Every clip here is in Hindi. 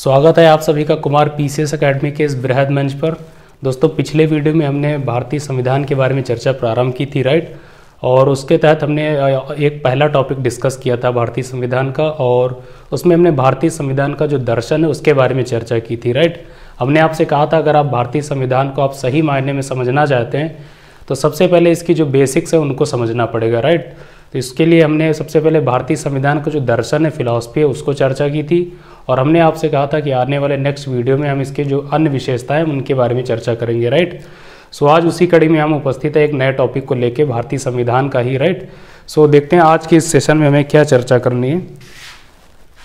स्वागत है आप सभी का कुमार पीसीएस एकेडमी के इस बृहद मंच पर। दोस्तों, पिछले वीडियो में हमने भारतीय संविधान के बारे में चर्चा प्रारंभ की थी, राइट। और उसके तहत हमने एक पहला टॉपिक डिस्कस किया था भारतीय संविधान का, और उसमें हमने भारतीय संविधान का जो दर्शन है उसके बारे में चर्चा की थी, राइट। हमने आपसे कहा था अगर आप भारतीय संविधान को आप सही मायने में समझना चाहते हैं तो सबसे पहले इसकी जो बेसिक्स है उनको समझना पड़ेगा, राइट। तो इसके लिए हमने सबसे पहले भारतीय संविधान का जो दर्शन है, फिलॉसफी है, उसको चर्चा की थी। और हमने आपसे कहा था कि आने वाले नेक्स्ट वीडियो में हम इसके जो अन्य विशेषताएं उनके बारे में चर्चा करेंगे, राइट। सो आज उसी कड़ी में हम उपस्थित है एक नए टॉपिक को लेके, भारतीय संविधान का ही, राइट। सो देखते हैं आज के इस सेशन में हमें क्या चर्चा करनी है।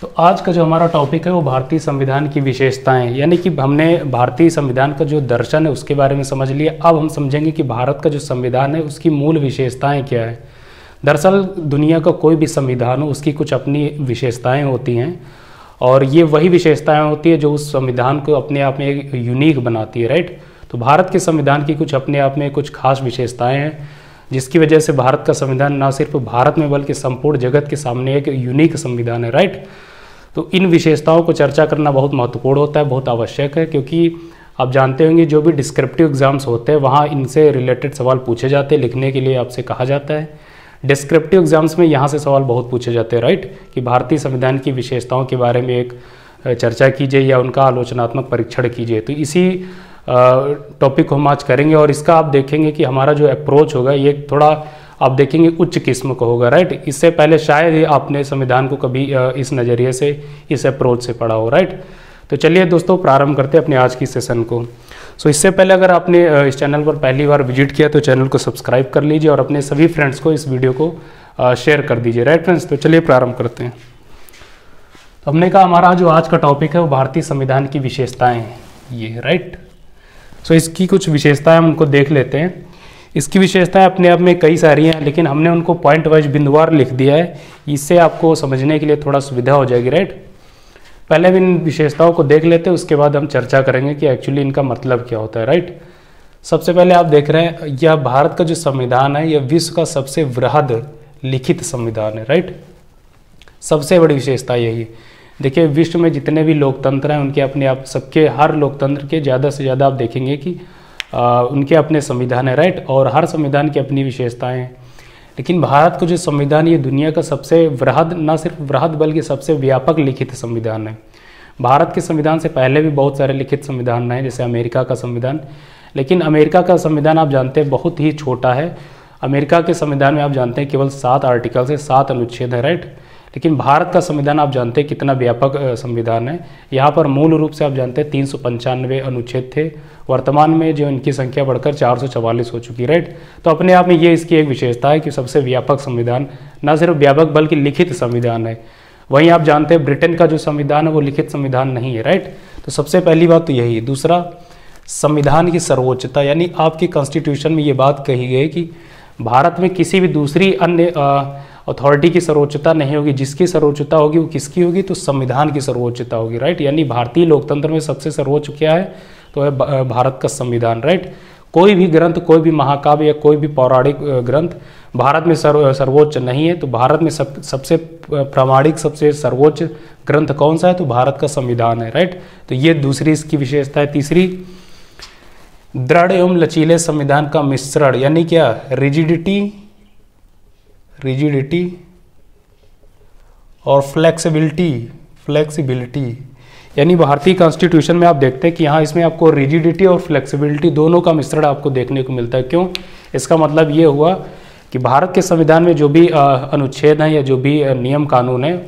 तो आज का जो हमारा टॉपिक है वो भारतीय संविधान की विशेषताएं, यानी कि हमने भारतीय संविधान का जो दर्शन है उसके बारे में समझ लिया। अब हम समझेंगे कि भारत का जो संविधान है उसकी मूल विशेषताएं क्या है। दरअसल दुनिया का कोई भी संविधान हो उसकी कुछ अपनी विशेषताएं होती हैं, और ये वही विशेषताएं होती है जो उस संविधान को अपने आप में एक यूनिक बनाती है, राइट। तो भारत के संविधान की कुछ अपने आप में कुछ खास विशेषताएं हैं जिसकी वजह से भारत का संविधान न सिर्फ भारत में बल्कि संपूर्ण जगत के सामने एक यूनिक संविधान है, राइट। तो इन विशेषताओं को चर्चा करना बहुत महत्वपूर्ण होता है, बहुत आवश्यक है, क्योंकि आप जानते होंगे जो भी डिस्क्रिप्टिव एग्जाम्स होते हैं वहाँ इनसे रिलेटेड सवाल पूछे जाते हैं, लिखने के लिए आपसे कहा जाता है। डिस्क्रिप्टिव एग्जाम्स में यहाँ से सवाल बहुत पूछे जाते हैं, राइट, कि भारतीय संविधान की विशेषताओं के बारे में एक चर्चा कीजिए या उनका आलोचनात्मक परीक्षण कीजिए। तो इसी टॉपिक को हम आज करेंगे, और इसका आप देखेंगे कि हमारा जो अप्रोच होगा ये थोड़ा आप देखेंगे उच्च किस्म का होगा, राइट। इससे पहले शायद ही आपने संविधान को कभी इस नज़रिए से, इस अप्रोच से पढ़ा हो, राइट। तो चलिए दोस्तों प्रारंभ करते हैं अपने आज की सेशन को। सो इससे पहले अगर आपने इस चैनल पर पहली बार विजिट किया तो चैनल को सब्सक्राइब कर लीजिए और अपने सभी फ्रेंड्स को इस वीडियो को शेयर कर दीजिए, राइट फ्रेंड्स। तो चलिए प्रारंभ करते हैं। तो हमने कहा हमारा जो आज का टॉपिक है वो भारतीय संविधान की विशेषताएं हैं, ये, राइट। सो इसकी कुछ विशेषताएं हम उनको देख लेते हैं। इसकी विशेषताएं अपने आप में कई सारी हैं, लेकिन हमने उनको पॉइंट वाइज बिंदुवार लिख दिया है, इससे आपको समझने के लिए थोड़ा सुविधा हो जाएगी, राइट। पहले भी इन विशेषताओं को देख लेते हैं, उसके बाद हम चर्चा करेंगे कि एक्चुअली इनका मतलब क्या होता है, राइट। सबसे पहले आप देख रहे हैं यह भारत का जो संविधान है यह विश्व का सबसे वृहद लिखित संविधान है, राइट। सबसे बड़ी विशेषता यही है। देखिए विश्व में जितने भी लोकतंत्र हैं उनके अपने आप, सबके हर लोकतंत्र के ज़्यादा से ज़्यादा आप देखेंगे कि उनके अपने संविधान है, राइट, और हर संविधान की अपनी विशेषताएँ हैं। लेकिन भारत का जो संविधान ये दुनिया का सबसे वृहद, न सिर्फ वृहद बल्कि सबसे व्यापक लिखित संविधान है। भारत के संविधान से पहले भी बहुत सारे लिखित संविधान हैं, जैसे अमेरिका का संविधान, लेकिन अमेरिका का संविधान आप जानते हैं बहुत ही छोटा है। अमेरिका के संविधान में आप जानते हैं केवल 7 आर्टिकल से 7 अनुच्छेद है, राइट। लेकिन भारत का संविधान आप जानते हैं कितना व्यापक संविधान है। यहाँ पर मूल रूप से आप जानते हैं 395 अनुच्छेद थे, वर्तमान में जो इनकी संख्या बढ़कर 444 हो चुकी है, राइट। तो अपने आप में ये इसकी एक विशेषता है कि सबसे व्यापक संविधान, न सिर्फ व्यापक बल्कि लिखित संविधान है। वहीं आप जानते हैं ब्रिटेन का जो संविधान है वो लिखित संविधान नहीं है, राइट। तो सबसे पहली बात तो यही है। दूसरा, संविधान की सर्वोच्चता, यानी आपकी कॉन्स्टिट्यूशन में ये बात कही गई कि भारत में किसी भी दूसरी अन्य अथॉरिटी की सर्वोच्चता नहीं होगी, जिसकी सर्वोच्चता होगी वो किसकी होगी, तो संविधान की सर्वोच्चता होगी, राइट। यानी भारतीय लोकतंत्र में सबसे सर्वोच्च क्या है, तो है भारत का संविधान, राइट। कोई भी ग्रंथ, कोई भी महाकाव्य या कोई भी पौराणिक ग्रंथ भारत में सर्वोच्च नहीं है। तो भारत में सबसे प्रामाणिक, सबसे सर्वोच्च ग्रंथ कौन सा है, तो भारत का संविधान है, राइट। तो ये दूसरी इसकी विशेषता है। तीसरी, दृढ़ एवं लचीले संविधान का मिश्रण, यानी क्या, रिजिडिटी और फ्लेक्सिबिलिटी। यानी भारतीय कॉन्स्टिट्यूशन में आप देखते हैं कि यहाँ इसमें आपको रिजिडिटी और फ्लेक्सिबिलिटी दोनों का मिश्रण आपको देखने को मिलता है। क्यों? इसका मतलब ये हुआ कि भारत के संविधान में जो भी अनुच्छेद हैं या जो भी नियम कानून है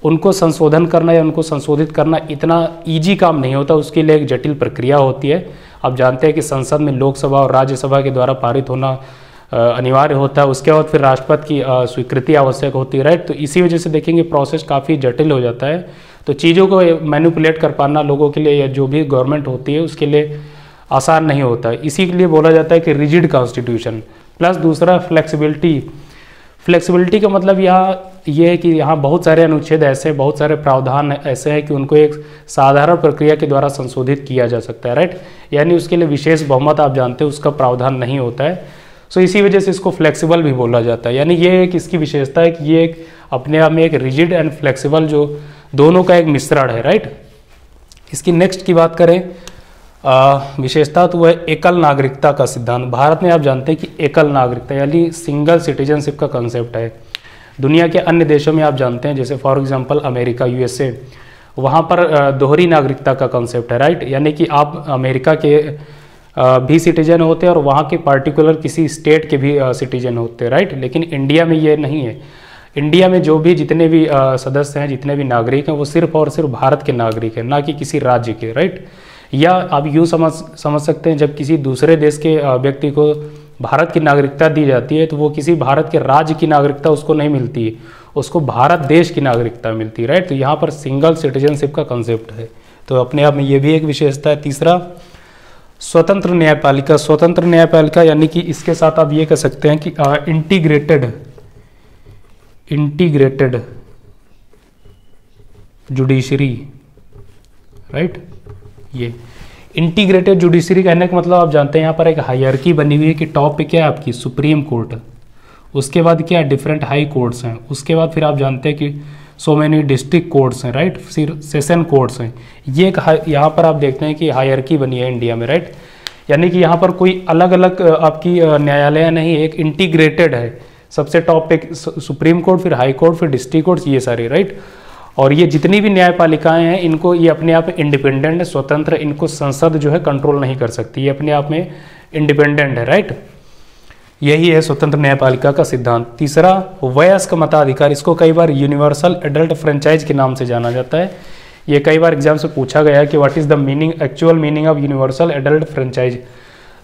उनको संशोधन करना या उनको संशोधित करना इतना ईजी काम नहीं होता, उसके लिए एक जटिल प्रक्रिया होती है। आप जानते हैं कि संसद में लोकसभा और राज्यसभा के द्वारा पारित होना अनिवार्य होता है, उसके बाद फिर राष्ट्रपति की स्वीकृति आवश्यक होती है, राइट। तो इसी वजह से देखेंगे प्रोसेस काफ़ी जटिल हो जाता है। तो चीज़ों को मैनिपुलेट कर पाना लोगों के लिए या जो भी गवर्नमेंट होती है उसके लिए आसान नहीं होता है। इसी के लिए बोला जाता है कि रिजिड कॉन्स्टिट्यूशन। प्लस दूसरा, फ्लेक्सिबिलिटी का मतलब यहाँ ये है कि यहाँ बहुत सारे अनुच्छेद ऐसे, बहुत सारे प्रावधान ऐसे हैं कि उनको एक साधारण प्रक्रिया के द्वारा संशोधित किया जा सकता है, राइट। यानी उसके लिए विशेष बहुमत आप जानते हैं उसका प्रावधान नहीं होता है। सो इसी वजह से इसको फ्लेक्सिबल भी बोला जाता है। यानी ये एक इसकी विशेषता है कि ये एक अपने आप में एक रिजिड एंड फ्लेक्सिबल जो दोनों का एक मिश्रण है, राइट। इसकी नेक्स्ट की बात करें विशेषता, तो वह एकल नागरिकता का सिद्धांत। भारत में आप जानते हैं कि एकल नागरिकता यानी सिंगल सिटीजनशिप का कंसेप्ट है। दुनिया के अन्य देशों में आप जानते हैं, जैसे फॉर एग्जांपल अमेरिका, यूएसए, वहाँ पर दोहरी नागरिकता का कंसेप्ट है, राइट। यानी कि आप अमेरिका के भी सिटीजन होते हैं और वहाँ के पार्टिकुलर किसी स्टेट के भी सिटीजन होते हैं, राइट। लेकिन इंडिया में ये नहीं है। इंडिया में जो भी जितने भी सदस्य हैं, जितने भी नागरिक हैं, वो सिर्फ और सिर्फ भारत के नागरिक हैं, ना कि किसी राज्य के, राइट। या आप यूँ समझ सकते हैं, जब किसी दूसरे देश के व्यक्ति को भारत की नागरिकता दी जाती है तो वो किसी भारत के राज्य की नागरिकता उसको नहीं मिलती है, उसको भारत देश की नागरिकता मिलती है, राइट। तो यहाँ पर सिंगल सिटीजनशिप का कंसेप्ट है, तो अपने आप में ये भी एक विशेषता है। तीसरा, स्वतंत्र न्यायपालिका। स्वतंत्र न्यायपालिका यानी कि इसके साथ आप ये कह सकते हैं कि इंटीग्रेटेड जुडिशरी, राइट। ये इंटीग्रेटेड जुडिशरी कहने का मतलब आप जानते हैं यहाँ पर एक हायरार्की बनी हुई है कि टॉप पे क्या है आपकी सुप्रीम कोर्ट, उसके बाद क्या है डिफरेंट हाई कोर्ट्स हैं, उसके बाद फिर आप जानते हैं कि सो मैनी डिस्ट्रिक्ट कोर्ट्स हैं, राइट, फिर सेशन कोर्ट्स हैं। ये यहाँ पर आप देखते हैं कि हायरार्की बनी है इंडिया में, राइट। यानी कि यहाँ पर कोई अलग अलग आपकी न्यायालय नहीं है, एक इंटीग्रेटेड है। सबसे टॉप पे सुप्रीम कोर्ट, फिर हाई कोर्ट, फिर डिस्ट्रिक्ट कोर्ट्स, ये सारे, राइट। और ये जितनी भी न्यायपालिकाएं हैं, इनको ये अपने आप में इंडिपेंडेंट है, स्वतंत्र, इनको संसद जो है कंट्रोल नहीं कर सकती, ये अपने आप में इंडिपेंडेंट है, राइट। यही है स्वतंत्र न्यायपालिका का सिद्धांत। तीसरा, वयस्क मताधिकार। इसको कई बार यूनिवर्सल एडल्ट फ्रेंचाइज के नाम से जाना जाता है। ये कई बार एग्जाम से पूछा गया है कि what is the meaning, actual meaning of universal adult franchise.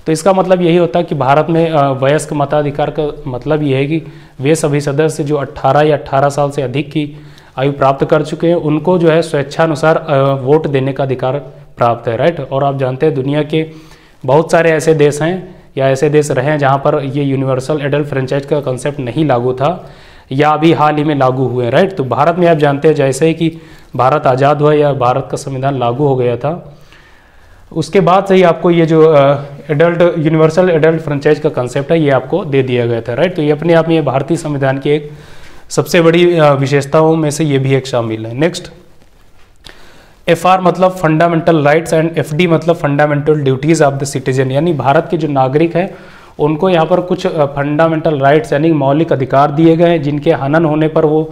तो इसका मतलब यही होता है कि भारत में वयस्क मताधिकार का मतलब ये है कि वे सभी सदस्य जो 18 या 18 साल से अधिक की आयु प्राप्त कर चुके हैं, उनको जो है स्वेच्छानुसार वोट देने का अधिकार प्राप्त है, राइट। और आप जानते हैं दुनिया के बहुत सारे ऐसे देश हैं या ऐसे देश रहे हैं जहाँ पर ये यूनिवर्सल एडल्ट फ्रेंचाइज का कंसेप्ट नहीं लागू था या अभी हाल ही में लागू हुए, राइट। तो भारत में आप जानते हैं जैसे ही कि भारत आज़ाद हुआ या भारत का संविधान लागू हो गया था, उसके बाद से ही आपको ये जो यूनिवर्सल एडल्ट फ्रेंचाइज का कंसेप्ट है ये आपको दे दिया गया था, राइट। तो ये अपने आप में ये भारतीय संविधान की एक सबसे बड़ी विशेषताओं में से ये भी एक शामिल है। नेक्स्ट, FR मतलब फंडामेंटल राइट्स एंड FD मतलब fundamental duties of the citizen. यानी भारत के जो नागरिक हैं उनको यहाँ पर कुछ फंडामेंटल राइट्स यानी मौलिक अधिकार दिए गए हैं, जिनके हनन होने पर वो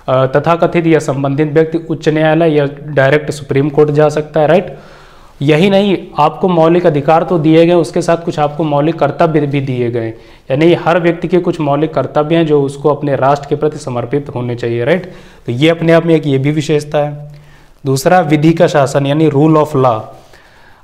तथाकथित या संबंधित व्यक्ति उच्च न्यायालय या डायरेक्ट सुप्रीम कोर्ट जा सकता है, राइट। यही नहीं, आपको मौलिक अधिकार तो दिए गए, उसके साथ कुछ आपको मौलिक कर्तव्य भी दिए गए। यानी हर व्यक्ति के कुछ मौलिक कर्तव्य हैं जो उसको अपने राष्ट्र के प्रति समर्पित होने चाहिए, राइट। तो ये अपने आप में एक ये भी विशेषता है। दूसरा, विधि का शासन यानी रूल ऑफ लॉ।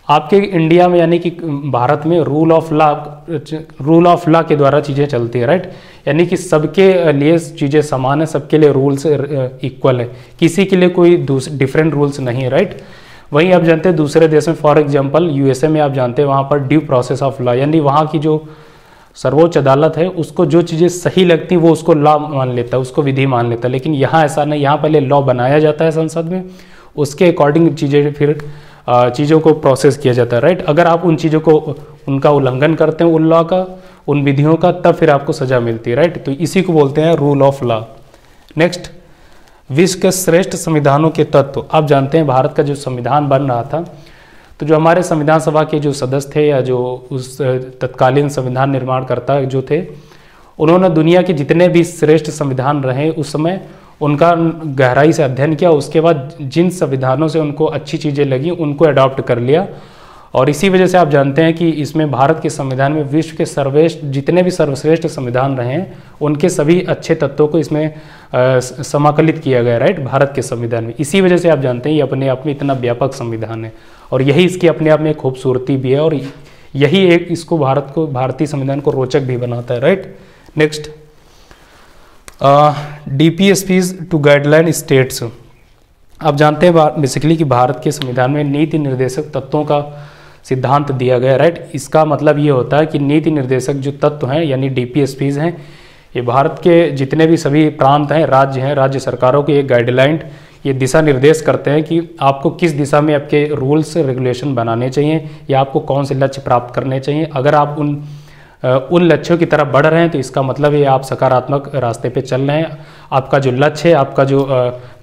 आपके इंडिया में यानी कि भारत में रूल ऑफ लॉ के द्वारा चीज़ें चलती है, राइट। यानी कि सबके लिए चीज़ें समान है, सबके लिए रूल्स इक्वल है, किसी के लिए कोई डिफरेंट रूल्स नहीं है, राइट। वहीं आप जानते हैं दूसरे देश में फॉर एग्जांपल यूएसए में आप जानते हैं वहाँ पर ड्यू प्रोसेस ऑफ लॉ यानी वहाँ की जो सर्वोच्च अदालत है उसको जो चीज़ें सही लगती वो उसको लॉ मान लेता है, उसको विधि मान लेता है। लेकिन यहाँ ऐसा नहीं, यहाँ पहले लॉ बनाया जाता है संसद में, उसके अकॉर्डिंग चीज़ें फिर चीज़ों को प्रोसेस किया जाता है, राइट। अगर आप उन चीज़ों को उनका उल्लंघन करते हैं उन लॉ का, उन विधियों का, तब फिर आपको सज़ा मिलती है, राइट। तो इसी को बोलते हैं रूल ऑफ लॉ। नेक्स्ट, विश्व के श्रेष्ठ संविधानों के तत्व। आप जानते हैं भारत का जो संविधान बन रहा था तो जो हमारे संविधान सभा के जो सदस्य थे या जो उस तत्कालीन संविधान निर्माणकर्ता जो थे, उन्होंने दुनिया के जितने भी श्रेष्ठ संविधान रहे उस समय उनका गहराई से अध्ययन किया। उसके बाद जिन संविधानों से उनको अच्छी चीज़ें लगी उनको अडॉप्ट कर लिया। और इसी वजह से आप जानते हैं कि इसमें भारत के संविधान में विश्व के जितने भी सर्वश्रेष्ठ संविधान रहे हैं उनके सभी अच्छे तत्वों को इसमें समाकलित किया गया, राइट, भारत के संविधान में। इसी वजह से आप जानते हैं ये अपने आप में इतना व्यापक संविधान है और यही इसकी अपने आप में खूबसूरती भी है और यही एक इसको भारतीय संविधान को रोचक भी बनाता है, right. Next, DPSPs to guideline states. आप जानते हैं बेसिकली कि भारत के संविधान में नीति निर्देशक तत्वों का सिद्धांत दिया गया, राइट। इसका मतलब ये होता है कि नीति निर्देशक जो तत्व हैं यानी DPSPs हैं, ये भारत के जितने भी सभी प्रांत हैं, राज्य सरकारों की एक गाइडलाइन, ये दिशा निर्देश करते हैं कि आपको किस दिशा में आपके रूल्स रेगुलेशन बनाने चाहिए या आपको कौन से लक्ष्य प्राप्त करने चाहिए। अगर आप उन लक्ष्यों की तरफ बढ़ रहे हैं तो इसका मतलब ये आप सकारात्मक रास्ते पे चल रहे हैं। आपका जो लक्ष्य है, आपका जो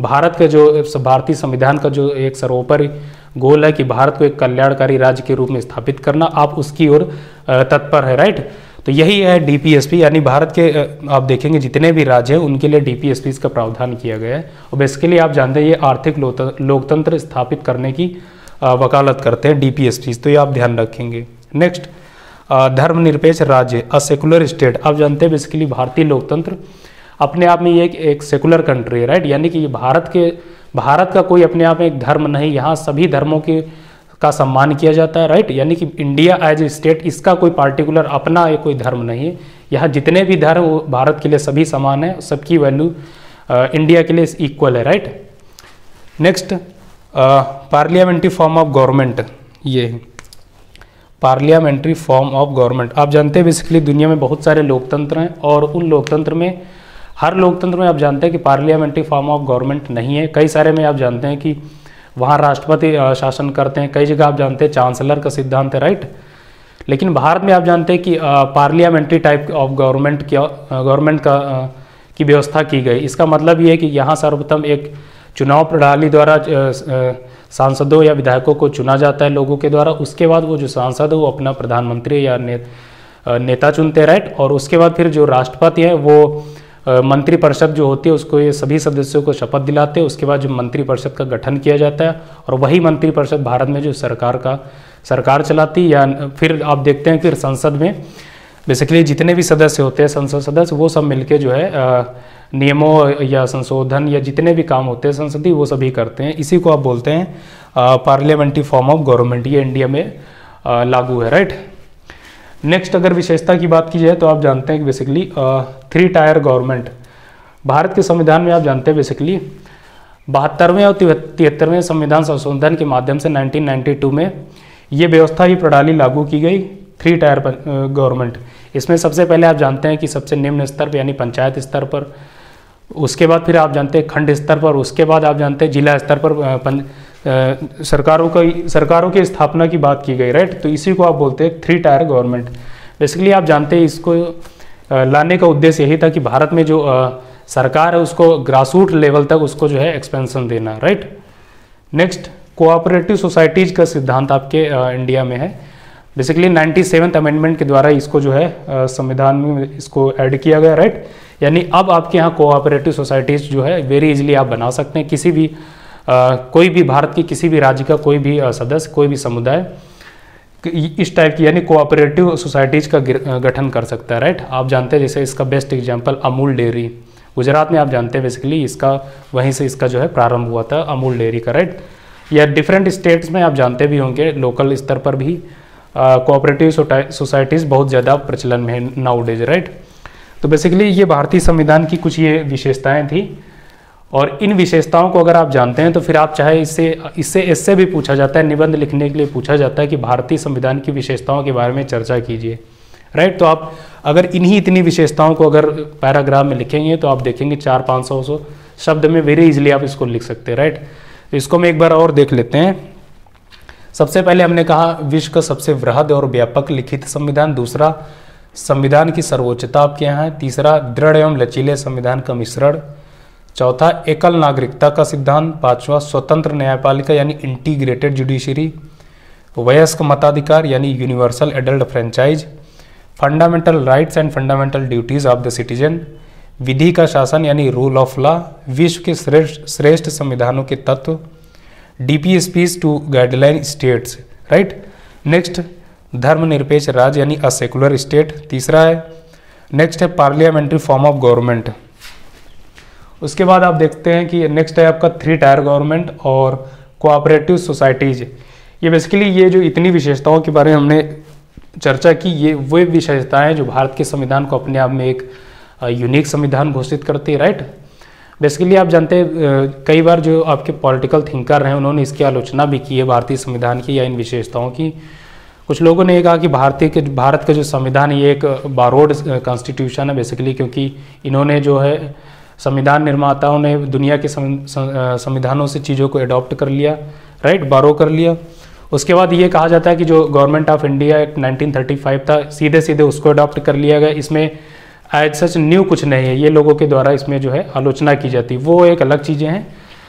भारतीय संविधान का जो एक सर्वोपरि गोल है कि भारत को एक कल्याणकारी राज्य के रूप में स्थापित करना, आप उसकी ओर तत्पर है, राइट। तो यही है डीपीएसपी, यानी भारत के आप देखेंगे जितने भी राज्य हैं उनके लिए डीपीएसपी का प्रावधान किया गया है। और बेसिकली आप जानते हैं ये आर्थिक लोकतंत्र स्थापित करने की वकालत करते हैं डीपीएसपी, तो ये आप ध्यान रखेंगे। नेक्स्ट, धर्मनिरपेक्ष राज्य, अ सेकुलर स्टेट। आप जानते हैं बेसिकली भारतीय लोकतंत्र अपने आप में ये एक सेकुलर कंट्री है, राइट, यानी कि भारत का कोई अपने आप में एक धर्म नहीं, यहाँ सभी धर्मों का सम्मान किया जाता है, राइट, यानी कि इंडिया एज ए स्टेट इसका कोई पार्टिकुलर अपना कोई धर्म नहीं है। यहाँ जितने भी धर्म वो भारत के लिए सभी समान है, सबकी वैल्यू इंडिया के लिए इक्वल है, right. Next, parliamentary form of government, ये पार्लियामेंट्री फॉर्म ऑफ गवर्नमेंट। आप जानते हैं बेसिकली दुनिया में बहुत सारे लोकतंत्र हैं और उन लोकतंत्र में हर लोकतंत्र में आप जानते हैं कि पार्लियामेंट्री फॉर्म ऑफ गवर्नमेंट नहीं है। कई सारे में आप जानते हैं कि वहाँ राष्ट्रपति शासन करते हैं, कई जगह आप जानते हैं चांसलर का सिद्धांत है, राइट। लेकिन भारत में आप जानते हैं कि पार्लियामेंट्री टाइप ऑफ गवर्नमेंट की व्यवस्था की गई। इसका मतलब ये है कि यहाँ सर्वप्रथम एक चुनाव प्रणाली द्वारा सांसदों या विधायकों को चुना जाता है लोगों के द्वारा। उसके बाद वो जो सांसद है वो अपना प्रधानमंत्री या नेता चुनते हैं, राइट। और उसके बाद फिर जो राष्ट्रपति है वो मंत्रिपरिषद जो होती है उसको ये सभी सदस्यों को शपथ दिलाते हैं। उसके बाद जो मंत्रिपरिषद का गठन किया जाता है और वही मंत्रिपरिषद भारत में जो सरकार चलाती है। या फिर आप देखते हैं फिर संसद में बेसिकली जितने भी सदस्य होते हैं संसद सदस्य वो सब मिलके जो है नियमों या संशोधन या जितने भी काम होते हैं संसदीय वो सभी करते हैं। इसी को आप बोलते हैं पार्लियामेंट्री फॉर्म ऑफ गवर्नमेंट, ये इंडिया में लागू है, राइट। नेक्स्ट, अगर विशेषता की बात की जाए तो आप जानते हैं कि बेसिकली 3 टायर गवर्नमेंट भारत के संविधान में आप जानते हैं बेसिकली 72वें और 73वें संविधान संशोधन के माध्यम से 1992 में ये व्यवस्था ही प्रणाली लागू की गई 3 टायर गवर्नमेंट। इसमें सबसे पहले आप जानते हैं कि सबसे निम्न स्तर पर यानी पंचायत स्तर पर, उसके बाद फिर आप जानते हैं खंड स्तर पर, उसके बाद आप जानते हैं जिला स्तर पर सरकारों की स्थापना की बात की गई, राइट। तो इसी को आप बोलते हैं 3 टायर गवर्नमेंट। बेसिकली आप जानते हैं इसको लाने का उद्देश्य यही था कि भारत में जो सरकार है उसको ग्रासरूट लेवल तक उसको जो है एक्सपेंशन देना, राइट। नेक्स्ट, कोऑपरेटिव सोसाइटीज का सिद्धांत आपके इंडिया में है। बेसिकली 97th अमेंडमेंट के द्वारा इसको जो है संविधान में इसको ऐड किया गया, राइट। यानी अब आपके यहाँ कोऑपरेटिव सोसाइटीज जो है वेरी इजीली आप बना सकते हैं। किसी भी कोई भी भारत की किसी भी राज्य का कोई भी सदस्य, कोई भी समुदाय इस टाइप की यानी कोऑपरेटिव सोसाइटीज का गठन कर सकता है, राइट। आप जानते हैं जैसे इसका best example Amul dairy Gujarat में आप जानते हैं बेसिकली इसका वहीं से इसका जो है प्रारंभ हुआ था अमूल डेयरी का, राइट। या डिफरेंट स्टेट्स में आप जानते भी होंगे लोकल स्तर पर भी कोऑपरेटिव सोसाइटीज़ बहुत ज़्यादा प्रचलन में है नाउडेज, राइट। तो बेसिकली ये भारतीय संविधान की कुछ ये विशेषताएं थी और इन विशेषताओं को अगर आप जानते हैं तो फिर आप चाहे इससे भी पूछा जाता है, निबंध लिखने के लिए पूछा जाता है कि भारतीय संविधान की विशेषताओं के बारे में चर्चा कीजिए, राइट। तो आप अगर इतनी विशेषताओं को अगर पैराग्राफ में लिखेंगे तो आप देखेंगे 400-500 शब्द में वेरी इजीली आप इसको लिख सकते हैं, राइट। तो इसको हम एक बार और देख लेते हैं। सबसे पहले हमने कहा विश्व का सबसे वृहद और व्यापक लिखित संविधान, दूसरा संविधान की सर्वोच्चता आपके यहाँ है, तीसरा दृढ़ एवं लचीले संविधान का मिश्रण, चौथा एकल नागरिकता का सिद्धांत, पांचवा स्वतंत्र न्यायपालिका यानी इंटीग्रेटेड जुडिशरी, वयस्क मताधिकार यानी universal adult franchise, fundamental rights and fundamental duties of the citizen, विधि का शासन यानी रूल ऑफ लॉ, विश्व के श्रेष्ठ संविधानों के तत्व, DPSPs to guideline states, right. Next, धर्मनिरपेक्ष राज्य यानी अ सेकुलर स्टेट, तीसरा है। नेक्स्ट है पार्लियामेंट्री फॉर्म ऑफ गवर्नमेंट। उसके बाद आप देखते हैं कि नेक्स्ट है आपका 3 टायर गवर्नमेंट और कोऑपरेटिव सोसाइटीज। ये बेसिकली ये जो इतनी विशेषताओं के बारे में हमने चर्चा की, ये वो विशेषताएं जो भारत के संविधान को अपने आप में एक यूनिक संविधान घोषित करती है, राइट। बेसिकली आप जानते हैं कई बार जो आपके पॉलिटिकल थिंकर हैं उन्होंने इसकी आलोचना भी की है भारतीय संविधान की या इन विशेषताओं की। कुछ लोगों ने ये कहा कि भारत का जो संविधान ये एक बारोड कॉन्स्टिट्यूशन है बेसिकली, क्योंकि इन्होंने जो है संविधान निर्माताओं ने दुनिया के संविधानों से चीज़ों को अडॉप्ट कर लिया, राइट, बारो कर लिया। उसके बाद ये कहा जाता है कि जो गवर्नमेंट ऑफ इंडिया एक्ट 1935 था सीधे सीधे उसको अडॉप्ट कर लिया गया, इसमें एज सच न्यू कुछ नहीं है, ये लोगों के द्वारा इसमें जो है आलोचना की जाती है, वो एक अलग चीज़ें हैं।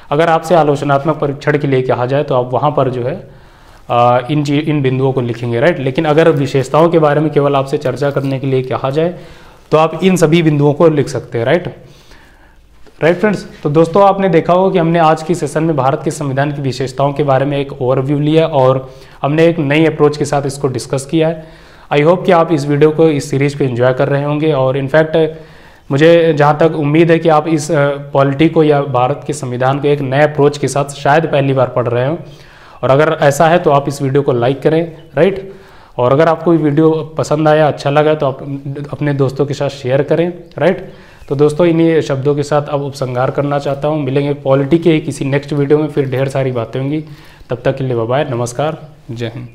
अगर आपसे आलोचनात्मक परीक्षण के लिए कहा जाए तो आप वहाँ पर जो है इन बिंदुओं को लिखेंगे, राइट। लेकिन अगर विशेषताओं के बारे में केवल आपसे चर्चा करने के लिए कहा जाए तो आप इन सभी बिंदुओं को लिख सकते हैं, राइट फ्रेंड्स। तो दोस्तों आपने देखा होगा कि हमने आज की सेशन में भारत के संविधान की विशेषताओं के बारे में एक ओवरव्यू लिया और हमने एक नई अप्रोच के साथ इसको डिस्कस किया है। आई होप कि आप इस वीडियो को, इस सीरीज को एंजॉय कर रहे होंगे और इनफैक्ट मुझे जहाँ तक उम्मीद है कि आप इस पॉलिटी को या भारत के संविधान को एक नए अप्रोच के साथ शायद पहली बार पढ़ रहे हो, और अगर ऐसा है तो आप इस वीडियो को लाइक करें, राइट। और अगर आपको ये वीडियो पसंद आया, अच्छा लगा, तो आप अपने दोस्तों के साथ शेयर करें, राइट। तो दोस्तों इन्हीं शब्दों के साथ अब उपसंहार करना चाहता हूँ। मिलेंगे पॉलिटी के किसी नेक्स्ट वीडियो में, फिर ढेर सारी बातें होंगी। तब तक के लिए बाय बाय, नमस्कार, जय हिंद।